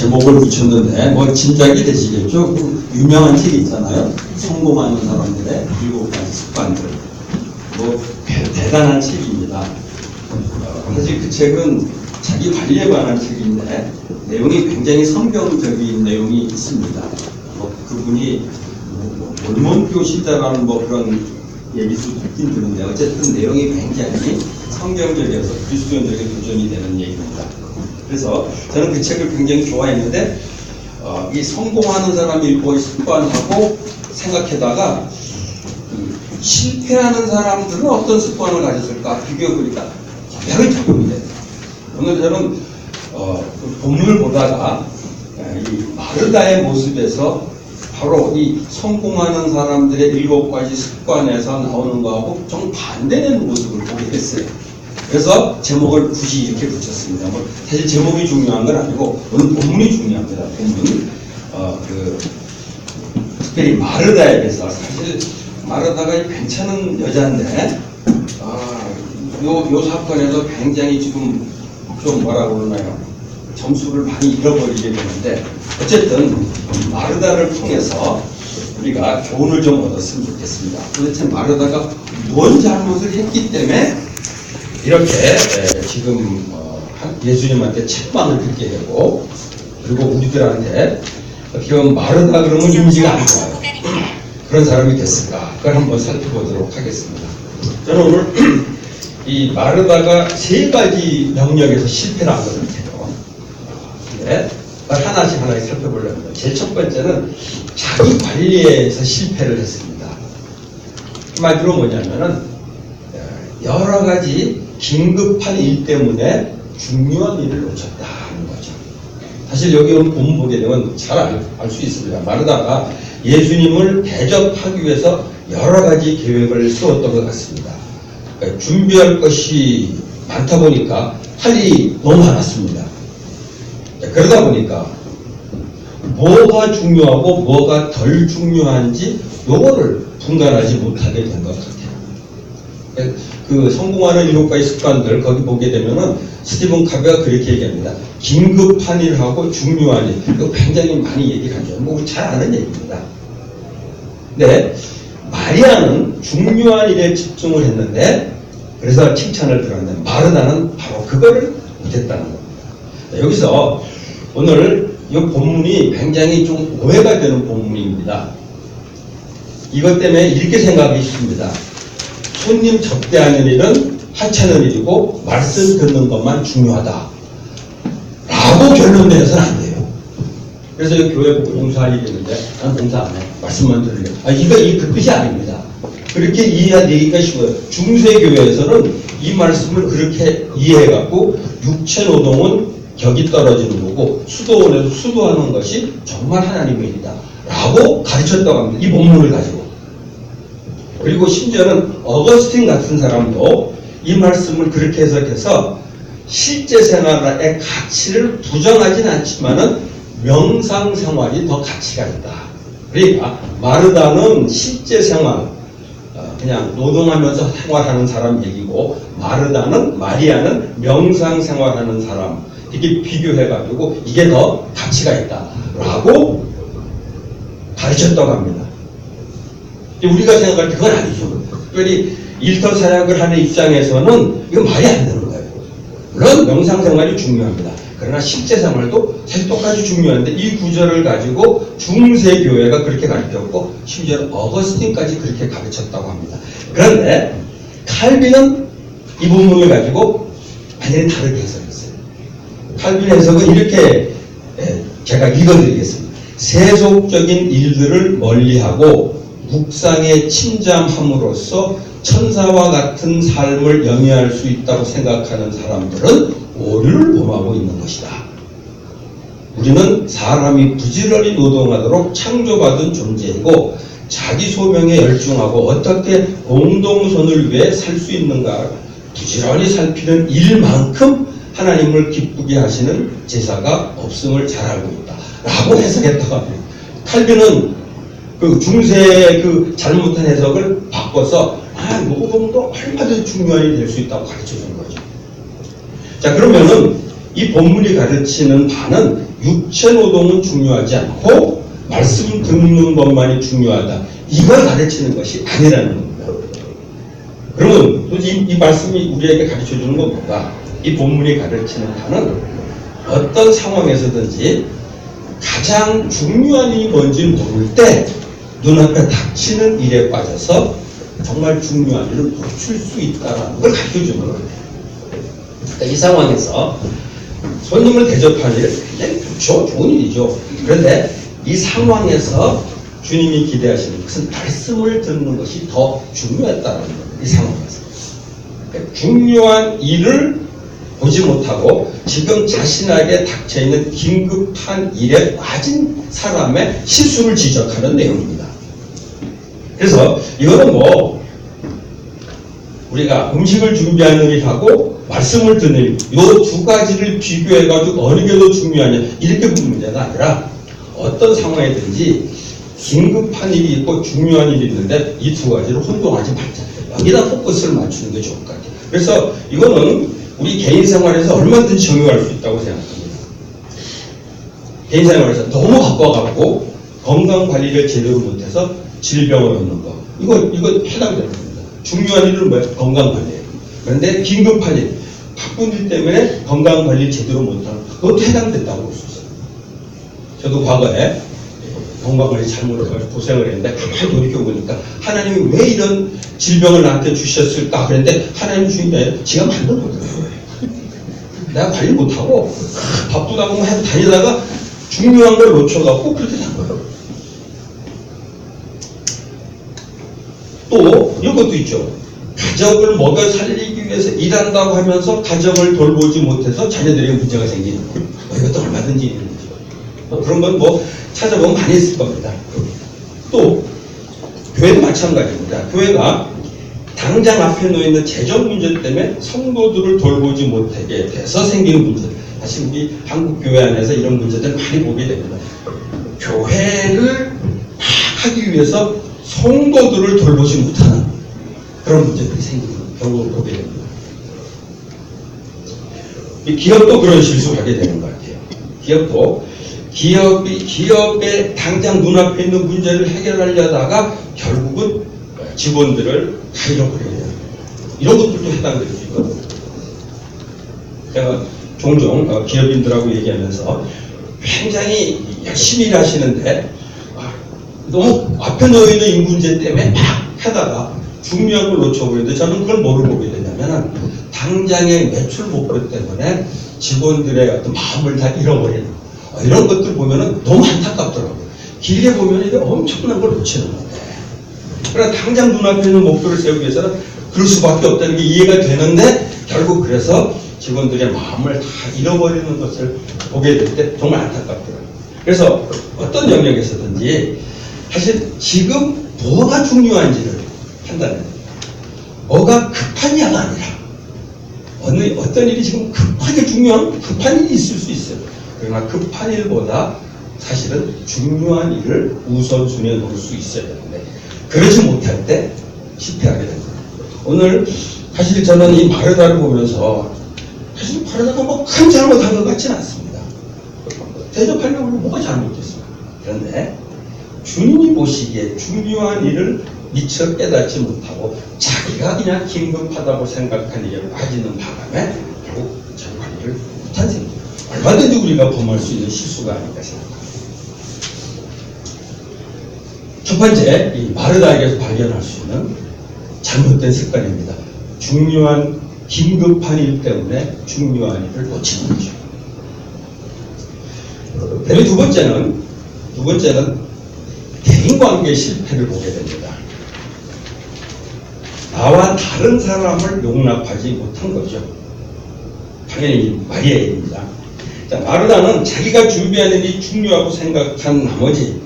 제목을 붙였는데 뭐 짐작이 되시겠죠? 그 유명한 책이 있잖아요. 성공하는 사람들의 7가지 습관들. 뭐 대단한 책입니다. 사실 그 책은 자기 관리에 관한 책인데 내용이 굉장히 성경적인 내용이 있습니다. 그분이 몰몬교 신자라는 그런 얘기도 듣긴 드는데 어쨌든 내용이 굉장히 성경적이어서 그리스도인들에게 도전이 되는 얘기입니다. 그래서 저는 그 책을 굉장히 좋아했는데 이 성공하는 사람이 읽고 습관하고 생각하다가 실패하는 사람들은 어떤 습관을 가졌을까 비교해보니까 굉장히 작품이 돼요. 오늘 저는 그 본문을 보다가 이 마르다의 모습에서 바로 이 성공하는 사람들의 7가지 습관에서 나오는 거하고 정반대되는 모습을 보게 됐어요. 그래서 제목을 굳이 이렇게 붙였습니다. 사실 제목이 중요한 건 아니고 오늘 본문이 중요합니다. 본문. 특별히 마르다에 대해서 사실 마르다가 괜찮은 여자인데 요 사건에서 굉장히 지금 좀 뭐라고 그러나요? 점수를 많이 잃어버리게 되는데 어쨌든 마르다를 통해서 우리가 교훈을 좀 얻었으면 좋겠습니다. 도대체 마르다가 뭔 잘못을 했기 때문에 이렇게 지금 예수님한테 책망을 듣게 되고 그리고 우리들한테 어떻게 보면 마르다 그러면 이미지가 안 좋아요. 그런 사람이 됐을까? 그걸 한번 살펴보도록 하겠습니다. 저는 오늘 이 마르다가 3가지 영역에서 실패를 한 것 같아요. 하나씩 살펴보려고 합니다. 제일 첫 번째는 자기 관리에서 실패를 했습니다. 한마디로 뭐냐면은 여러 가지 긴급한 일 때문에 중요한 일을 놓쳤다는 거죠. 사실 여기 본문 보게 되면 잘 알 수 있습니다. 마르다가 예수님을 대접하기 위해서 여러 가지 계획을 세웠던 것 같습니다. 그러니까 준비할 것이 많다 보니까 할 일이 너무 많았습니다. 그러다 보니까 뭐가 중요하고 뭐가 덜 중요한지 요거를 분간하지 못하게 된 것 같아요. 그 성공하는 7가지 습관들 거기 보게 되면은 스티븐 카베가 그렇게 얘기합니다. 긴급한 일하고 중요한 일. 이거 굉장히 많이 얘기를 하죠. 뭐 잘 아는 얘기입니다. 근데 마리아는 중요한 일에 집중을 했는데 그래서 칭찬을 들었는데 마르다는 바로 그거를 못했다는 겁니다. 여기서 오늘 이 본문이 굉장히 좀 오해가 되는 본문입니다. 이것 때문에 이렇게 생각이 있습니다. 손님 접대하는 일은 하찮은 일이고 말씀 듣는 것만 중요하다 라고 결론 내서는 안 돼요. 그래서 교회 봉사할 일이 있는데 난 봉사 안 해. 말씀만 들으려. 이거 그 뜻이 아닙니다. 그렇게 이해하기가 쉬워요. 중세교회에서는 이 말씀을 그렇게 이해해갖고 육체노동은 격이 떨어지는 거고 수도원에서 수도하는 것이 정말 하나님의 일이다 라고 가르쳤다고 합니다. 이 본문을 가지고. 그리고 심지어는 어거스틴 같은 사람도 이 말씀을 그렇게 해석해서 실제 생활의 가치를 부정하진 않지만은 명상생활이 더 가치가 있다. 그러니까 마르다는 실제 생활 그냥 노동하면서 생활하는 사람 얘기고 마리아는 명상생활하는 사람 이렇게 비교해가지고 이게 더 가치가 있다라고 가르쳤다고 합니다. 우리가 생각할 때 그건 아니죠. 특별히 일터 사역을 하는 입장에서는 이거 말이 안 되는 거예요. 물론 명상생활이 중요합니다. 그러나 실제 생활도 사실 똑같이 중요한데 이 구절을 가지고 중세교회가 그렇게 가르쳤고 심지어 어거스틴까지 그렇게 가르쳤다고 합니다. 그런데 칼빈은 이 본문을 가지고 완전히 다르게 해석했어요. 칼빈 해석은 이렇게 제가 읽어드리겠습니다. 세속적인 일들을 멀리하고 묵상에 침잠함으로써 천사와 같은 삶을 영위할 수 있다고 생각하는 사람들은 오류를 범하고 있는 것이다. 우리는 사람이 부지런히 노동하도록 창조받은 존재이고 자기 소명에 열중하고 어떻게 공동선을 위해 살 수 있는가 부지런히 살피는 일만큼 하나님을 기쁘게 하시는 제사가 없음을 잘 알고 있다 라고 해석했다고 합니다. 칼빈은 그 중세의 그 잘못한 해석을 바꿔서 노동도 얼마든지 중요한 일이 될 수 있다고 가르쳐 준 거죠. 자, 그러면은 이 본문이 가르치는 바는 육체 노동은 중요하지 않고 말씀 듣는 것만이 중요하다. 이걸 가르치는 것이 아니라는 겁니다. 그러면 이 말씀이 우리에게 가르쳐주는 건 뭐가? 이 본문이 가르치는 바는 어떤 상황에서든지 가장 중요한 일이 뭔지 모를 때 눈앞에 닥치는 일에 빠져서 정말 중요한 일을 놓칠 수 있다는 걸 가르쳐주는 거예요. 그러니까 이 상황에서 손님을 대접하는 일은 굉장히 좋죠. 좋은 일이죠. 그런데 이 상황에서 주님이 기대하시는 것은 말씀을 듣는 것이 더 중요했다는 거예요. 이 상황에서. 그러니까 중요한 일을 보지 못하고 지금 자신에게 닥쳐있는 긴급한 일에 빠진 사람의 실수를 지적하는 내용입니다. 그래서 이거는 뭐 우리가 음식을 준비하는 일하고 말씀을 듣는 일, 이 두 가지를 비교해가지고 어느 게 더 중요하냐 이렇게 묻는 문제가 아니라 어떤 상황이든지 긴급한 일이 있고 중요한 일이 있는데 이 두 가지를 혼동하지 말자. 여기다 포커스를 맞추는 게 좋을 것 같아요. 그래서 이거는 우리 개인 생활에서 얼마든지 적용할 수 있다고 생각합니다. 개인 생활에서 너무 바빠갖고 건강 관리를 제대로 못해서 질병을 얻는 거. 이거 해당되는 겁니다. 중요한 일은 뭐예요? 건강 관리예요. 그런데 긴급한 일, 바쁜 일 때문에 건강 관리 제대로 못하는 거. 그것도 해당된다고 볼 수 있어요. 저도 과거에 건강관리 잘못해가지고 고생을 했는데 가만히 돌이켜보니까 하나님이 왜 이런 질병을 나한테 주셨을까 그랬는데 하나님 주인 게 아니라 지가 만든 거더라고요. 내가 관리 못하고 바쁘다고 해서 다니다가 중요한 걸 놓쳐갖고 그렇게 된 거예요. 또 이런 것도 있죠. 가족을 먹여 살리기 위해서 일한다고 하면서 가족을 돌보지 못해서 자녀들에게 문제가 생기는 거예요. 이것도 얼마든지 있는 거죠. 그런 건 뭐 찾아보면 많이 있을 겁니다. 또 교회도 마찬가지입니다. 교회가 당장 앞에 놓여있는 재정 문제 때문에 성도들을 돌보지 못하게 돼서 생기는 문제. 사실 우리 한국 교회 안에서 이런 문제들 많이 보게 됩니다. 교회를 하기 위해서 성도들을 돌보지 못하는 그런 문제들이 생기는 경우를 보게 됩니다. 이 기업도 그런 실수를 하게 되는 것 같아요. 기업도 기업의 당장 눈앞에 있는 문제를 해결하려다가 결국은 직원들을 다 잃어버려요. 이런 것들도 해당될 수 있거든요. 제가 종종 기업인들하고 얘기하면서 굉장히 열심히 일하시는데 너무 앞에 놓여있는 이 문제 때문에 막 하다가 중요한 걸 놓쳐버리는데 저는 그걸 뭐를 보게 되냐면 당장의 매출 목표 때문에 직원들의 어떤 마음을 다 잃어버리는 이런 것들 보면은 너무 안타깝더라고요. 길게 보면 이게 엄청난 걸 놓치는 건데. 그러나 당장 눈앞에 있는 목표를 세우기 위해서는 그럴 수밖에 없다는 게 이해가 되는데 결국 그래서 직원들의 마음을 다 잃어버리는 것을 보게 될 때 정말 안타깝더라고요. 그래서 어떤 영역에서든지 사실 지금 뭐가 중요한지를 판단해야 됩니다. 뭐가 급한 일이 아니라 어떤 일이 지금 급하게 중요한 급한 일이 있을 수 있어요. 그러나 급한 일보다 사실은 중요한 일을 우선순위에 놓을 수 있어야 되는데 그러지 못할 때 실패하게 됩니다. 오늘 사실 저는 이 마르다를 보면서 사실 마르다가 뭐 큰 잘못한 것 같지는 않습니다. 대접하려고 뭐가 잘못됐어요. 그런데 주님이 보시기에 중요한 일을 미처 깨닫지 못하고 자기가 그냥 긴급하다고 생각한 일에 빠지는 바람에 결국 자기 관리를 못한 셈입니다. 얼마든지 우리가 범할 수 있는 실수가 아닐까 생각합니다. 첫 번째, 이 마르다에게서 발견할 수 있는 잘못된 습관입니다. 중요한 긴급한 일 때문에 중요한 일을 놓치는 거죠. 그리고 두 번째는 대인관계 실패를 보게 됩니다. 나와 다른 사람을 용납하지 못한 거죠. 당연히 마리아입니다. 마르다는 자기가 준비하는 일이 중요하고 생각한 나머지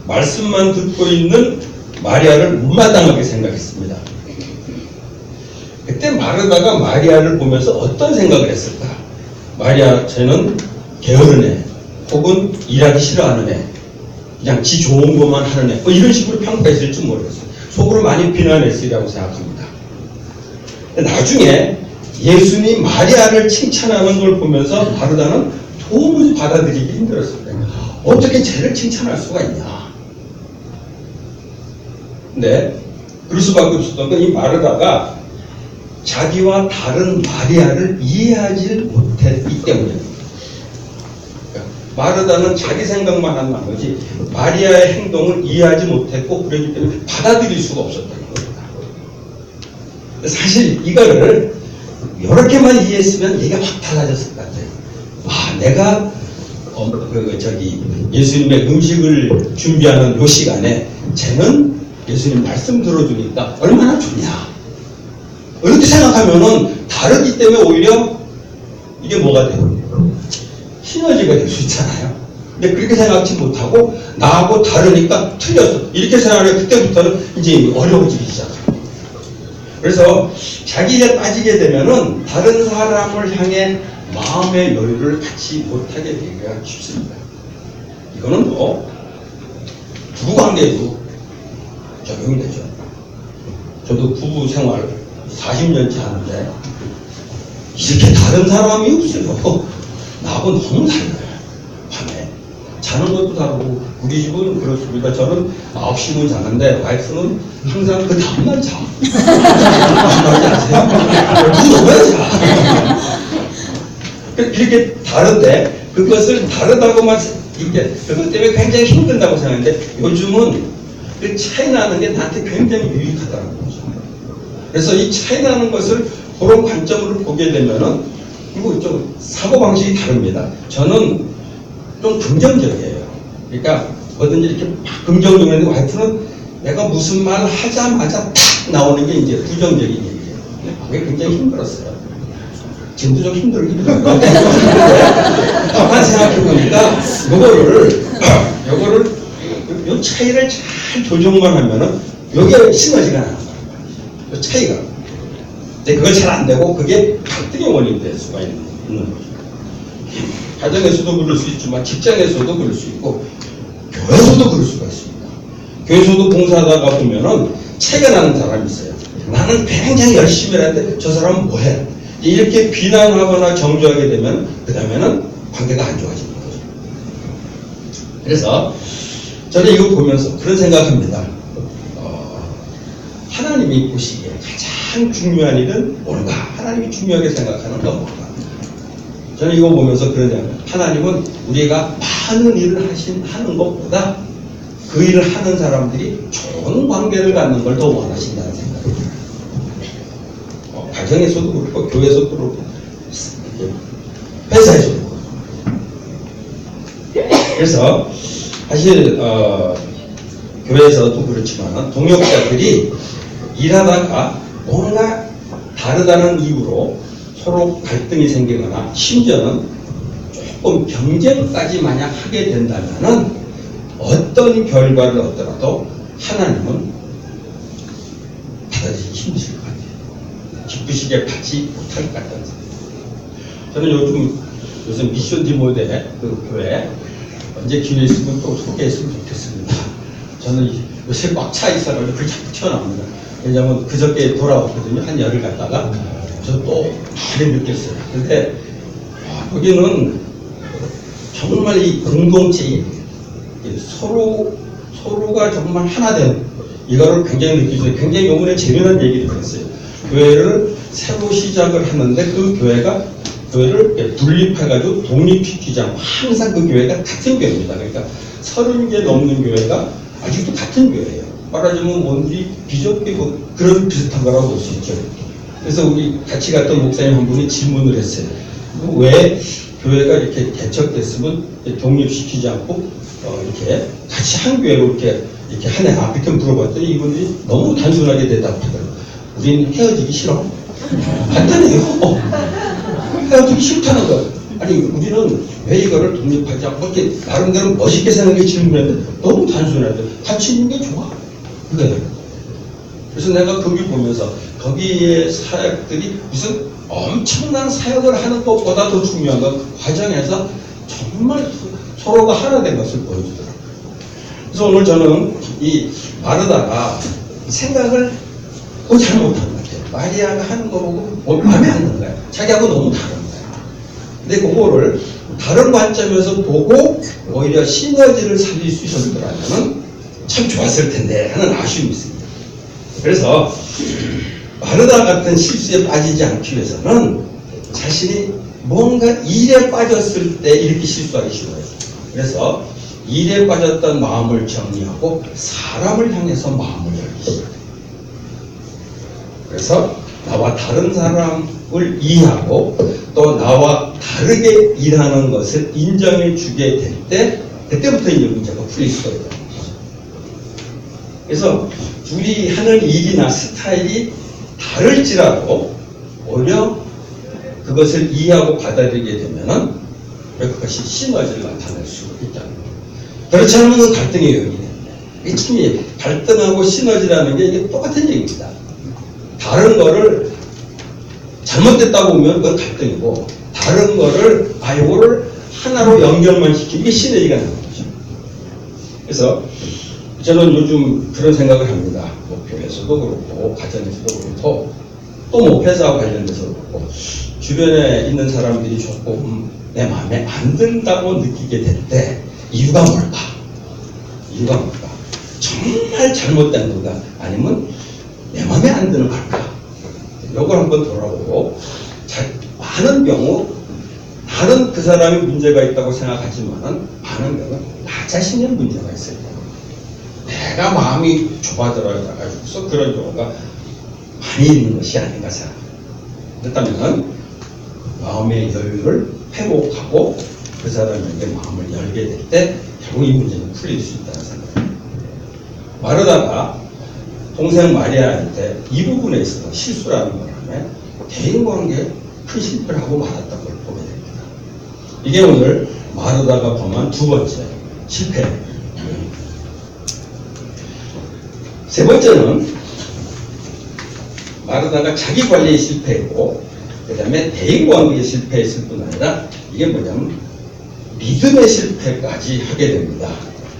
말씀만 듣고 있는 마리아를 못마땅하게 생각했습니다. 그때 마르다가 마리아를 보면서 어떤 생각을 했을까? 마리아 쟤는 게으른 애 혹은 일하기 싫어하는 애 그냥 지 좋은 것만 하는 애 이런 식으로 평가했을지 모르겠어요. 속으로 많이 비난했으리라고 생각합니다. 나중에 예수님 마리아를 칭찬하는 걸 보면서 마르다는 도무지 받아들이기 힘들었을 거예요. 어떻게 쟤를 칭찬할 수가 있냐. 근데 그럴 수밖에 없었던 건 이 마르다가 자기와 다른 마리아를 이해하지 못했기 때문이에요. 그러니까 마르다는 자기 생각만 한 나머지 마리아의 행동을 이해하지 못했고 그렇기 때문에 받아들일 수가 없었다는 겁니다. 사실 이거를 이렇게만 이해했으면 얘기가 확 달라졌을 것 같아요. 아, 내가 예수님의 음식을 준비하는 요 시간에 쟤는 예수님 말씀 들어주니까 얼마나 좋냐. 이렇게 생각하면은 다르기 때문에 오히려 이게 뭐가 돼요? 시너지가 될 수 있잖아요. 근데 그렇게 생각하지 못하고 나하고 다르니까 틀렸어. 이렇게 생각하면 그때부터는 이제 어려워지기 시작해요. 그래서 자기가 빠지게 되면은 다른 사람을 향해 마음의 여유를 갖지 못하게 되기가 쉽습니다. 이거는 뭐 부부관계에도 적용이 되죠. 저도 부부 생활 40년째 하는데 이렇게 다른 사람이 없어요. 나하고 너무 달라요. 밤에 자는 것도 다르고 우리 집은 그렇습니다. 저는 9시면 자는데 와이프는 항상 그 다음날 자. 다음날 자세요? 눈 오면 자. 이렇게 다른데 그것을 다르다고만 이게 그것 때문에 굉장히 힘든다고 생각하는데 요즘은 그 차이 나는 게 나한테 굉장히 유익하다는 거죠. 그래서 이 차이 나는 것을 그런 관점으로 보게 되면은 이거 좀 사고방식이 다릅니다. 저는 좀 긍정적이에요. 그러니까 뭐든지 이렇게 막 긍정적인데 와이프는 내가 무슨 말을 하자마자 탁 나오는 게 이제 부정적인 얘기예요. 그게 굉장히 힘들었어요. 지금도 좀 힘들어요. 가만 생각해보니까 요거를 요 차이를 잘 조정만 하면은 여기에 시너지가 나는 거예요. 요 차이가. 근데 그걸 잘 안 되고 그게 갈등의 원인이 될 수가 있는 거죠. 가정에서도 그럴 수 있지만 직장에서도 그럴 수 있고 교회에서도 그럴 수가 있습니다. 교회에서도 봉사하다가 보면은 차이가 나는 사람이 있어요. 나는 굉장히 열심히 하는데 저 사람은 뭐해? 이렇게 비난하거나 정죄하게 되면 그 다음에는 관계가 안 좋아지는 거죠. 그래서 저는 이거 보면서 그런 생각합니다. 하나님이 보시기에 가장 중요한 일은 뭔가? 하나님이 중요하게 생각하는 건 뭔가? 저는 이거 보면서 그런 생각합니다. 하나님은 우리가 많은 일을 하는 것보다 그 일을 하는 사람들이 좋은 관계를 갖는 걸 더 원하신다는 생각입니다. 가정에서도 그렇고 교회에서도 그렇고 회사에서도 그렇고. 그래서 사실 교회에서도 그렇지만 동역자들이 일하다가 뭔가 다르다는 이유로 서로 갈등이 생기거나 심지어는 조금 경쟁까지 만약 하게 된다면은 어떤 결과를 얻더라도 하나님은 받아들이기 힘드실 것 같아요. 기쁘시게 받지 못할 것 같다는 생각입니다. 저는 요즘 미션 디모데 그 교회 언제 기회 있으면 또 소개했으면 좋겠습니다. 저는 요새 꽉 차 있어가지고 그게 자꾸 튀어나옵니다. 왜냐면 그저께 돌아왔거든요. 한 열흘 갔다가 저 또 많이 느꼈어요. 근데 거기는 정말 이 공동체인 서로가 정말 하나 되는 이거를 굉장히 느끼죠. 굉장히 요번에 재미난 얘기를 들었어요. 교회를 새로 시작을 하는데 그 교회를 분립해가지고 독립시키지 않고 항상 그 교회가 같은 교회입니다. 그러니까 30개 넘는 교회가 아직도 같은 교회예요. 말하자면 원들이 비좁게 뭐 그런 비슷한 거라고 볼 수 있죠. 그래서 우리 같이 갔던 목사님 한 분이 질문을 했어요. 왜 교회가 이렇게 개척됐으면 독립시키지 않고 이렇게 같이 한 교회로 이렇게 하냐 이렇게 물어봤더니 이분들이 너무 단순하게 대답하더라고요. 우리는 헤어지기 싫어. 간단해요. 헤어지기 싫다는 거예요. 아니 우리는 왜 이거를 독립하지 않고 이렇게 나름대로 멋있게 생각해 질문했는데 너무 단순하죠. 같이 있는 게 좋아. 그래. 그래서 내가 거기 보면서 거기에 사역들이 무슨 엄청난 사역을 하는 것보다 더 중요한 건 그 과정에서 정말 서로가 하나 된 것을 보여주더라고요. 그래서 오늘 저는 이 마르다가 생각을 잘못한 것 같아요. 마리아가 하는 거 보고 마음에 안 드는 거예요. 자기하고 너무 다른 거예요. 근데 그거를 다른 관점에서 보고 오히려 시너지를 살릴 수 있었더라면 참 좋았을 텐데 하는 아쉬움이 있습니다. 그래서 마르다 같은 실수에 빠지지 않기 위해서는 자신이 뭔가 일에 빠졌을 때 이렇게 실수하기 쉬워요. 그래서 일에 빠졌던 마음을 정리하고 사람을 향해서 마음을 열기 시작해요. 그래서 나와 다른 사람을 이해하고 또 나와 다르게 일하는 것을 인정해 주게 될 때 그때부터 이 문제가 풀릴 수가 있다는 거죠. 그래서 둘이 하는 일이나 스타일이 다를지라도 오히려 그것을 이해하고 받아들이게 되면은 그것이 시너지를 나타낼 수 있다는 거예요. 그렇지 않으면 그 갈등의 요인이 됩니다. 이게 참 갈등하고 시너지라는 게 이게 똑같은 얘기입니다. 다른 거를 잘못됐다고 보면 그건 갈등이고 다른 거를 이거를 하나로 연결만 시키는 게 시너지가 나는 거죠. 그래서 저는 요즘 그런 생각을 합니다. 목표에서도 그렇고 가정에서도 그렇고 또 목표사와 관련돼서 그렇고 주변에 있는 사람들이 조금 내 마음에 안 든다고 느끼게 될 때 이유가 뭘까? 이유가 뭘까? 정말 잘못된 건가? 아니면 내 마음에 안 드는 걸까? 이걸 한번 돌아보고 많은 경우 나는 그 사람이 문제가 있다고 생각하지만 많은 경우 나 자신의 문제가 있을 거예요. 내가 마음이 좁아들어가지고서 그런 경우가 많이 있는 것이 아닌가 생각합니다. 그렇다면 마음의 여유를 회복하고 그 사람에게 마음을 열게 될 때 결국 이 문제는 풀릴 수 있다는 생각입니다. 마르다가 동생 마리아한테 이 부분에 있어서 실수라는 바람에 대인관계에 큰 실패를 하고 말았다는 걸 보게 됩니다. 이게 오늘 마르다가 범한 두 번째 실패입니다. 세 번째는 마르다가 자기 관리에 실패했고 그 다음에 대인관계에 실패했을 뿐 아니라 이게 뭐냐면 믿음의 실패까지 하게 됩니다.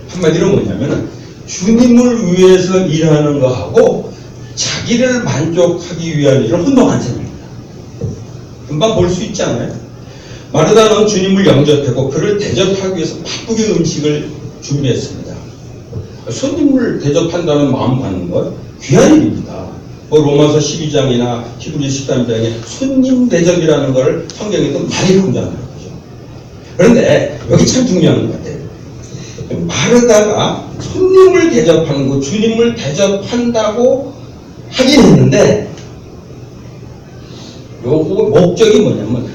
한마디로 뭐냐면 주님을 위해서 일하는 거하고 자기를 만족하기 위한 일을 혼동한 셈입니다. 금방 볼 수 있지 않아요? 마르다는 주님을 영접하고 그를 대접하기 위해서 바쁘게 음식을 준비했습니다. 손님을 대접한다는 마음 갖는 건 귀한 일입니다. 로마서 12장이나 히브리서 13장에 손님 대접이라는 걸 성경에도 많이 강조하는 거죠. 그런데 여기 참 중요한 것 같아요. 마르다가 손님을 대접하는 거, 주님을 대접한다고 하긴 했는데 요거 목적이 뭐냐면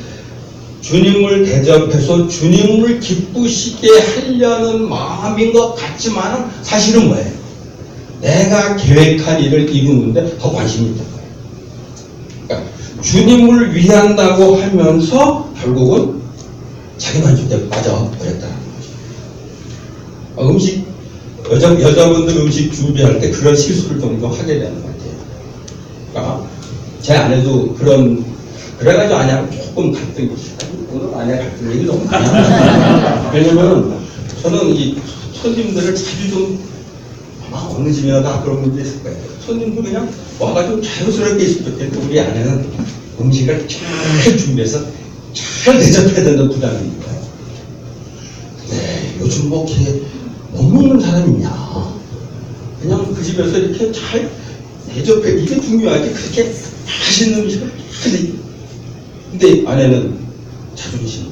주님을 대접해서 주님을 기쁘시게 하려는 마음인 것 같지만 사실은 뭐예요? 내가 계획한 일을 이루는데 더 관심이 있는 거예요. 그러니까 주님을 위한다고 하면서 결국은 자기 만족에 빠져버렸다는 거죠. 음식 여자분들 음식 준비할 때 그런 실수를 종종 하게 되는 것 같아요. 그러니까 제 아내도 그래가지고 아내하고 조금 갈등이 있어요. 오늘 아내 갈등 얘기 너무 많이 합니다. 왜냐면 저는 이 손님들을 자주 좀 아마 어느 집이나 그런 문제 있을 거예요. 손님도 그냥 와가지고 자유스럽게 있을 텐데 우리 아내는 음식을 잘 준비해서 잘 대접해야 된다는 부담이 있는 거예요. 네, 요즘 뭐 이렇게 못 먹는 사람이 있냐. 그냥 그 집에서 이렇게 잘 대접해. 이게 중요하지. 그렇게 맛있는 음식을 잘. 근데 아내는 자존심.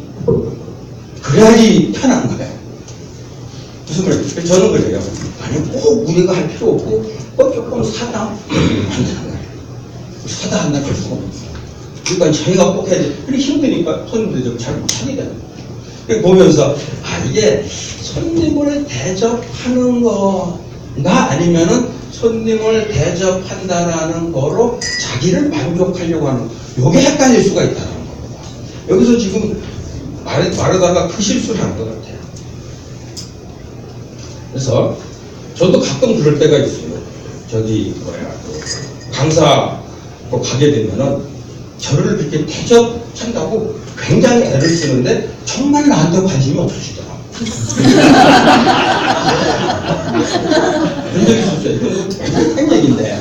그래야지 편한 거예요. 무슨 말이에요? 저는 그래요. 아니, 꼭 우리가 할 필요 없고, 꼭 조금 사다 안 되는 거예요. 사다 안 놔줄 수가 없어요. 그러니까 저희가 꼭 해야 돼. 그렇게 힘드니까 손님들이 좀 잘 못하게 되는 거예요. 보면서, 이게 손님을 대접하는 거가 아니면은 손님을 대접한다라는 거로 자기를 만족하려고 하는 거. 요게 헷갈릴 수가 있다는 겁니다. 여기서 지금 마르다가 그 실수를 한 것 같아요. 그래서 저도 가끔 그럴 때가 있어요. 강사 가게 되면은 저를 그렇게 대접한다고 굉장히 애를 쓰는데 정말 나한테 관심이 없으시더라고요. 그런 적이 있었어요. 이건 한 얘기인데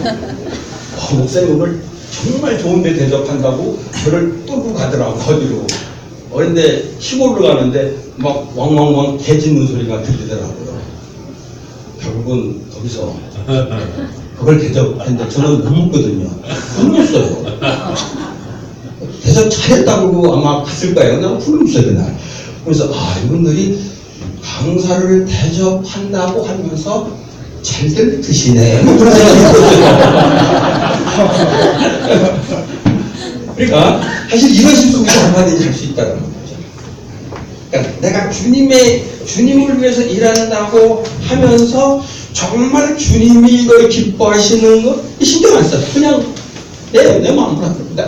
목사님 오늘 정말 좋은데 대접한다고 저를 끌고 가더라고 어디로. 근데 시골로 가는데 막 왕왕왕 개 짖는 소리가 들리더라고요. 결국은 거기서 그걸 대접했는데 저는 못 먹거든요. 굶었어요. 대접 잘했다고 아마 갔을 거예요. 그냥 굶었어요, 그날. 그래서, 이분들이 강사를 대접한다고 하면서 잘들 드시네. 뭐 그런 생각이 들었어요. 그러니까, 사실 이런 실수가 얼마든지 할 수 있다는 거죠. 그러니까 내가 주님을 위해서 일한다고 하면서 정말 주님이 이걸 기뻐하시는 거 신경 안 써요. 그냥 내 마음으로 합니다.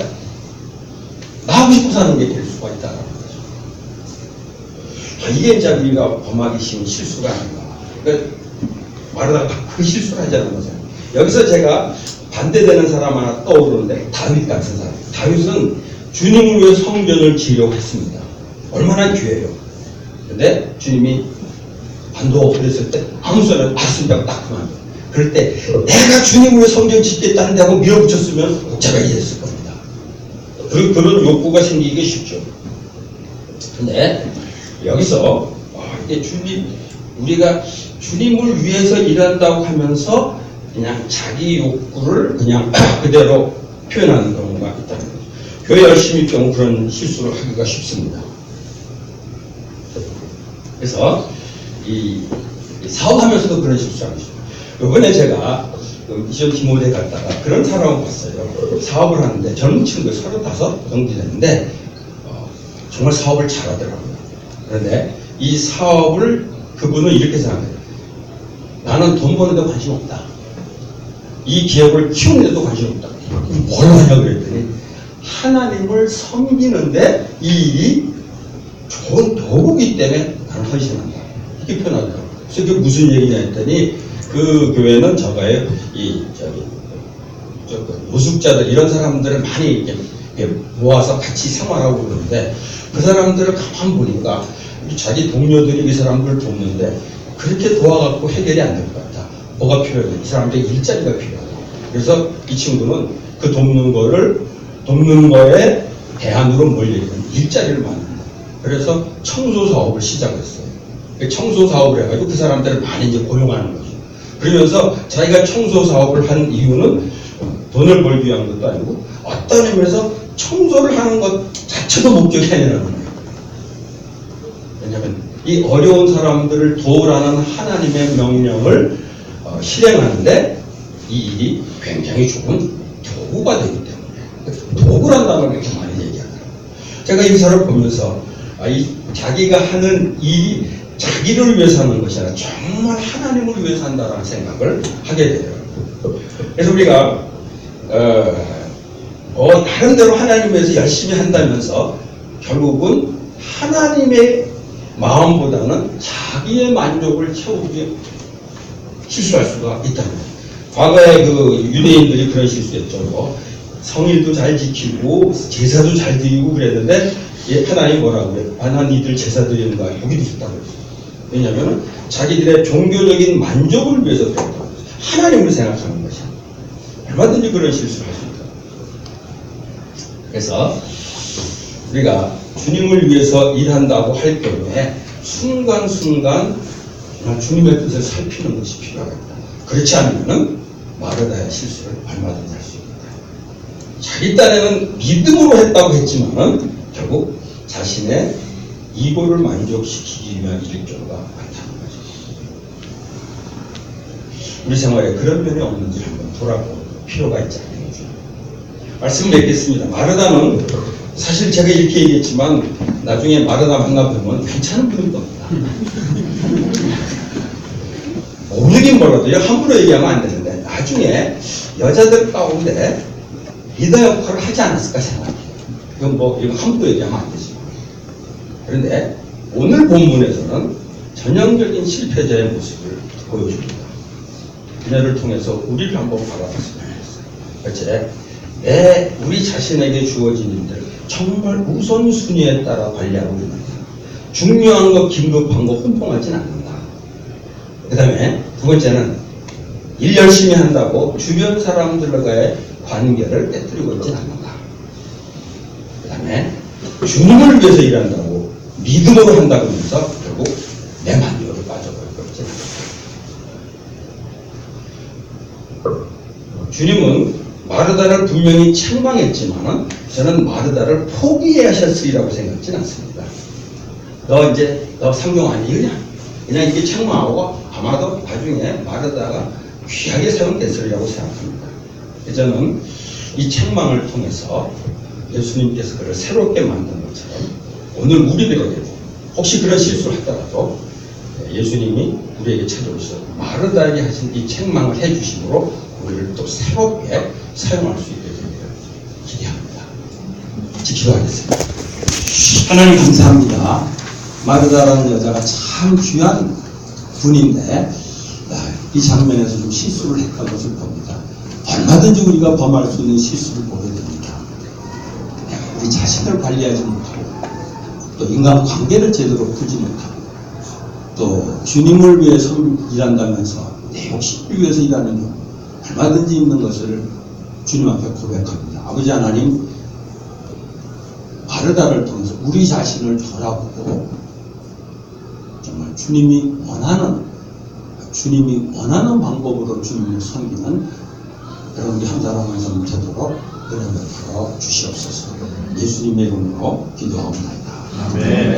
나 하고 싶어서 하는 게 될 수가 있다는 거죠. 이게 이제 우리가 범하기 쉬운 실수가 아닌가. 그러니까 말하다가 그 실수를 하자는 거죠. 여기서 제가 반대되는 사람 하나 떠오르는데 다윗 같은 사람. 다윗은 주님을 위해 성전을 지으려고 했습니다. 얼마나 귀해요. 근데 주님이 반도 그랬을 때 아무 소리 안 맞습니다. 딱 그만. 그럴 때 내가 주님을 위해 성전 짓겠다는데 하고 밀어붙였으면 제가 이랬을 겁니다. 그런 욕구가 생기기 쉽죠. 근데 여기서 이게 우리가 주님을 위해서 일한다고 하면서 그냥 자기 욕구를 그냥 그대로 표현하는 경우가 있다는 거죠. 교회 열심히 경우 그런 실수를 하기가 쉽습니다. 그래서 이 사업하면서도 그런 실수를 하죠. 이번에 제가 미션 디모데 갔다가 그런 사람을 봤어요. 사업을 하는데 젊은 친구 35 정도 됐는데 정말 사업을 잘하더라고요. 그런데 이 사업을 그분은 이렇게 생각해요. 나는 돈 버는 데 관심 없다. 이 기업을 키우는 데도 관심 없다. 뭘 하냐고 그랬더니 하나님을 섬기는데 이 일이 좋은 도구이기 때문에 나는 헌신한다. 이렇게 표현하더라고요. 그래서 그게 무슨 얘기냐 했더니 그 교회는 저거에 노숙자들 이런 사람들을 많이 이렇게 모아서 같이 생활하고 그러는데 그 사람들을 가만 보니까 자기 동료들이 이 사람들을 돕는데 그렇게 도와갖고 해결이 안 될 것 같다. 뭐가 필요해? 이 사람들의 일자리가 필요하다. 그래서 이 친구는 그 돕는 거에 대안으로 뭘 얘기하면 일자리를 만든다. 그래서 청소 사업을 시작했어요. 청소 사업을 해가지고 그 사람들을 많이 이제 고용하는 거죠. 그러면서 자기가 청소 사업을 한 이유는 돈을 벌기 위한 것도 아니고 어떤 의미에서 청소를 하는 것 자체도 목적이 아니라는 거예요. 왜냐하면 이 어려운 사람들을 도우라는 하나님의 명령을 실행하는데 이 일이 굉장히 좋은 도구가 되기 때문에 도구란 단어를 이렇게 많이 얘기하더라고요. 제가 이 사람을 보면서 자기가 하는 일이 자기를 위해서 하는 것이 아니라 정말 하나님을 위해서 한다는 생각을 하게 돼요. 그래서 우리가 나름대로 하나님 위해서 열심히 한다면서 결국은 하나님의 마음보다는 자기의 만족을 채우기에 실수할 수가 있다는 거예요. 과거에 그 유대인들이 그런 실수했죠. 성일도 잘 지키고 제사도 잘 드리고 그랬는데 하나님이 뭐라고 해요? 난 이들 제사 드리는 거 여기도 좋다고 했어요. 왜냐하면 자기들의 종교적인 만족을 위해서 그랬다고 했어요. 하나님을 생각하는 것이야. 얼마든지 그런 실수를 할 수 있다. 그래서 우리가 주님을 위해서 일한다고 할 경우에 순간순간 주님의 뜻을 살피는 것이 필요하겠다. 그렇지 않으면 마르다의 실수를 얼마든지 할 수 있다. 자기 딴에는 믿음으로 했다고 했지만 결국 자신의 이고를 만족시키기 위한 일일 경우가 많다는 거죠. 우리 생활에 그런 면이 없는지 한번 돌아볼 필요가 있지 않겠죠. 말씀을 맺겠습니다. 마르다는 사실 제가 이렇게 얘기했지만 나중에 마르다 만나보면 괜찮은 분인 겁니다. 모르긴 몰라도요. 함부로 얘기하면 안 되는데 나중에 여자들 가운데 리더 역할을 하지 않았을까 생각해요. 이건 함부로 얘기하면 안 되지만. 그런데 오늘 본문에서는 전형적인 실패자의 모습을 보여줍니다. 그녀를 통해서 우리를 한번 바라봤으면 했어요. 어째 우리 자신에게 주어진 일들 정말 우선순위에 따라 관리하고 있는다. 중요한 거, 긴급한 거 혼동하진 않는다. 그 다음에 두 번째는 일 열심히 한다고 주변 사람들과의 관계를 깨뜨리고 있진 않는다. 그 다음에 주님을 위해서 일한다고 믿음으로 한다고 하면서 결국 내 만족으로 빠져버렸죠. 주님은 마르다를 분명히 책망했지만 저는 마르다를 포기하셨으리라고 생각하지는 않습니다. 너 상종 아니 그냥 이렇게 책망하고 아마도 나중에 마르다가 귀하게 사용됐으리라고 생각합니다. 저는 이 책망을 통해서 예수님께서 그를 새롭게 만든 것처럼 오늘 우리들에게도 혹시 그런 실수를 하더라도 예수님이 우리에게 찾아오셔서 마르다에게 하신 이 책망을 해주심으로 우리를 또 새롭게 사용할 수 있게 되기를 기대합니다. 기도하겠습니다. 하나님 감사합니다. 마르다라는 여자가 참 귀한 분인데 이 장면에서 좀 실수를 했던 것을 봅니다. 얼마든지 우리가 범할 수 있는 실수를 보게 됩니다. 우리 자신을 관리하지 못하고 또 인간관계를 제대로 풀지 못하고 또 주님을 위해서 일한다면서 내 욕심을 위해서 일하는 경 얼마든지 있는 것을 주님 앞에 고백합니다. 아버지 하나님, 마르다를 통해서 우리 자신을 돌아보고 정말 주님이 원하는 방법으로 주님을 섬기는 여러분이 한 사람 한 사람 되도록 은혜를 주시옵소서. 예수님의 이름으로 기도합니다. 아멘.